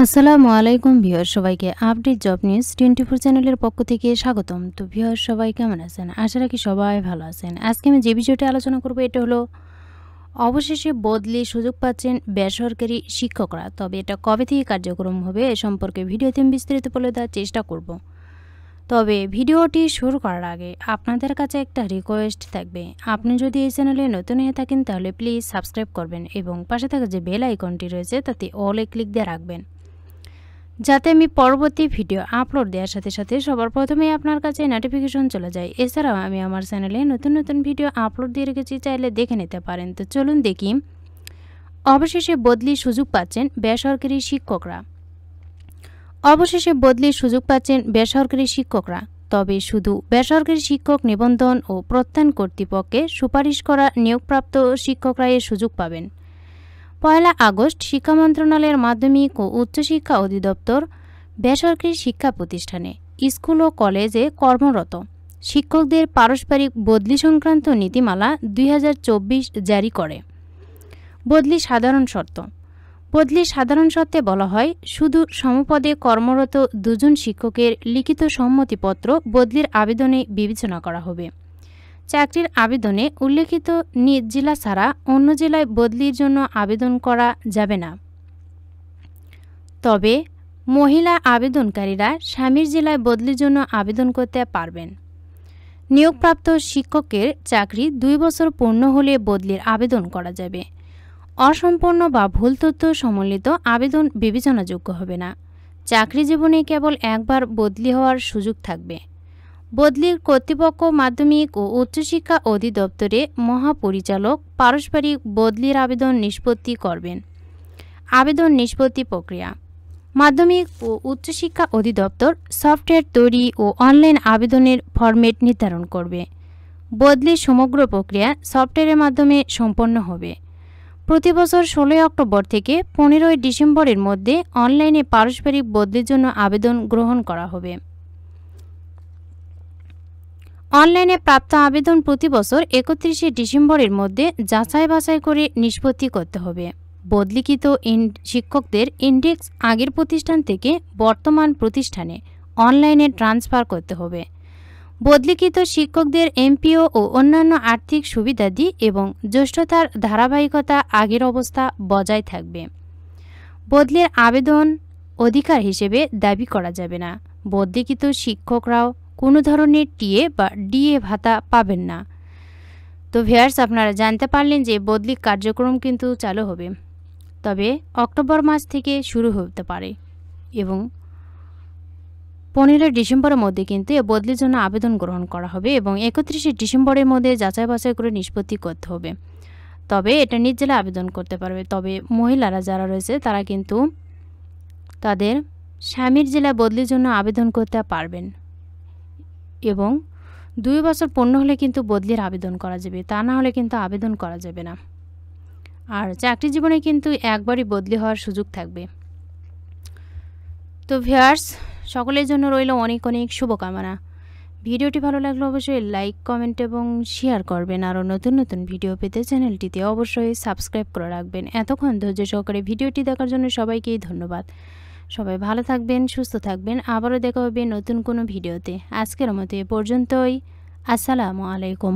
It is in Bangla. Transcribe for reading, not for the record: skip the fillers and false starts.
আসসালামু আলাইকুম ভিউয়ার, সবাইকে আপডেট জব নিউজ 24 চ্যানেলের পক্ষ থেকে স্বাগতম। তো ভিউয়ার, সবাই কেমন আছেন? আশা রাখি সবাই ভালো আছেন। আজকে আমি যে বিষয়টি আলোচনা করব এটা হলো অবশেষে বদলি সুযোগ পাচ্ছেন বেসরকারি শিক্ষকরা। তবে এটা কবে থেকে কার্যক্রম হবে এ সম্পর্কে ভিডিওতে আমি বিস্তারিত বলে দেওয়ার চেষ্টা করব। তবে ভিডিওটি শুরু করার আগে আপনাদের কাছে একটা রিকোয়েস্ট থাকবে। আপনি যদি এই চ্যানেলে নতুন হয়ে থাকেন তাহলে প্লিজ সাবস্ক্রাইব করবেন এবং পাশে থাকা যে বেল আইকনটি রয়েছে তাতে অলে ক্লিক দিয়ে রাখবেন, যাতে আমি পরবর্তী ভিডিও আপলোড দেওয়ার সাথে সাথে সবার প্রথমেই আপনার কাছে নোটিফিকেশন চলে যায়। এছাড়াও আমি আমার চ্যানেলে নতুন নতুন ভিডিও আপলোড দিয়ে রেখেছি, চাইলে দেখে নিতে পারেন। তো চলুন দেখি, অবশেষে বদলির সুযোগ পাচ্ছেন বেসরকারি শিক্ষকরা। অবশেষে বদলির সুযোগ পাচ্ছেন বেসরকারি শিক্ষকরা। তবে শুধু বেসরকারি শিক্ষক নিবন্ধন ও প্রত্যায়ন কর্তৃপক্ষে সুপারিশ করা নিয়োগপ্রাপ্ত শিক্ষকরা এর সুযোগ পাবেন। 1 আগস্ট শিক্ষা মন্ত্রণালয়ের মাধ্যমিক ও উচ্চশিক্ষা অধিদপ্তর বেসরকারি শিক্ষা প্রতিষ্ঠানে, স্কুল ও কলেজে কর্মরত শিক্ষকদের পারস্পরিক বদলি সংক্রান্ত নীতিমালা 2024 জারি করে। বদলি সাধারণ শর্ত। বদলির সাধারণ শর্তে বলা হয়, শুধু সমপদে কর্মরত 2 জন শিক্ষকের লিখিত সম্মতিপত্র বদলির আবেদনে বিবেচনা করা হবে। চাকরির আবেদনে উল্লেখিত নিজ জেলা ছাড়া অন্য জেলায় বদলির জন্য আবেদন করা যাবে না। তবে মহিলা আবেদনকারীরা স্বামীর জেলায় বদলির জন্য আবেদন করতে পারবেন। নিয়োগপ্রাপ্ত শিক্ষকের চাকরি 2 বছর পূর্ণ হলে বদলির আবেদন করা যাবে। অসম্পূর্ণ বা ভুল তথ্য সম্বলিত আবেদন বিবেচনাযোগ্য হবে না। চাকরি জীবনে কেবল একবার বদলি হওয়ার সুযোগ থাকবে। বদলির কর্তৃপক্ষ মাধ্যমিক ও উচ্চশিক্ষা অধিদপ্তরে মহাপরিচালক পারস্পরিক বদলির আবেদন নিষ্পত্তি করবেন। আবেদন নিষ্পত্তি প্রক্রিয়া। মাধ্যমিক ও উচ্চশিক্ষা অধিদপ্তর সফটওয়্যার তৈরি ও অনলাইন আবেদনের ফরম্যাট নির্ধারণ করবে। বদলির সমগ্র প্রক্রিয়া সফটওয়্যারের মাধ্যমে সম্পন্ন হবে। প্রতি বছর 16 অক্টোবর থেকে 15 ডিসেম্বরের মধ্যে অনলাইনে পারস্পরিক বদলির জন্য আবেদন গ্রহণ করা হবে। অনলাইনে প্রাপ্ত আবেদন প্রতি বছর 31 ডিসেম্বরের মধ্যে যাচাই বাছাই করে নিষ্পত্তি করতে হবে। বদলিকৃত শিক্ষকদের ইন্ডেক্স আগের প্রতিষ্ঠান থেকে বর্তমান প্রতিষ্ঠানে অনলাইনে ট্রান্সফার করতে হবে। বদলিকৃত শিক্ষকদের এমপিও ও অন্যান্য আর্থিক সুবিধাদি এবং জ্যেষ্ঠতার ধারাবাহিকতা আগের অবস্থা বজায় থাকবে। বদলির আবেদন অধিকার হিসেবে দাবি করা যাবে না। বদলিকৃত শিক্ষকরাও কোনো ধরনের টিএ বা ডিএ ভাতা পাবেন না। তো ভিউয়ার্স, আপনারা জানতে পারলেন যে বদলি কার্যক্রম কিন্তু চালু হবে, তবে অক্টোবর মাস থেকে শুরু হতে পারে এবং 15 ডিসেম্বরের মধ্যে কিন্তু এ বদলির জন্য আবেদন গ্রহণ করা হবে এবং 31 ডিসেম্বরের মধ্যে যাচাই বাছাই করে নিষ্পত্তি করতে হবে। তবে এটা নিজ জেলায় আবেদন করতে পারবে। তবে মহিলারা যারা রয়েছে তারা কিন্তু তাদের স্বামীর জেলায় বদলির জন্য আবেদন করতে পারবেন এবং 2 বছর পূর্ণ হলে কিন্তু বদলির আবেদন করা যাবে, তা না হলে কিন্তু আবেদন করা যাবে না। আর চাকরি জীবনে কিন্তু একবারই বদলি হওয়ার সুযোগ থাকবে। তো ভিউয়ার্স, সকলের জন্য রইল অনেক অনেক শুভকামনা। ভিডিওটি ভালো লাগলে অবশ্যই লাইক, কমেন্ট এবং শেয়ার করবেন। আরও নতুন নতুন ভিডিও পেতে চ্যানেলটিতে অবশ্যই সাবস্ক্রাইব করে রাখবেন। এতক্ষণ ধৈর্য সহকারে ভিডিওটি দেখার জন্য সবাইকেই ধন্যবাদ। সবাই ভালো থাকবেন, সুস্থ থাকবেন। আবারও দেখা হবে নতুন কোনো ভিডিওতে। আজকের মতো এ পর্যন্তই। আসসালামু আলাইকুম।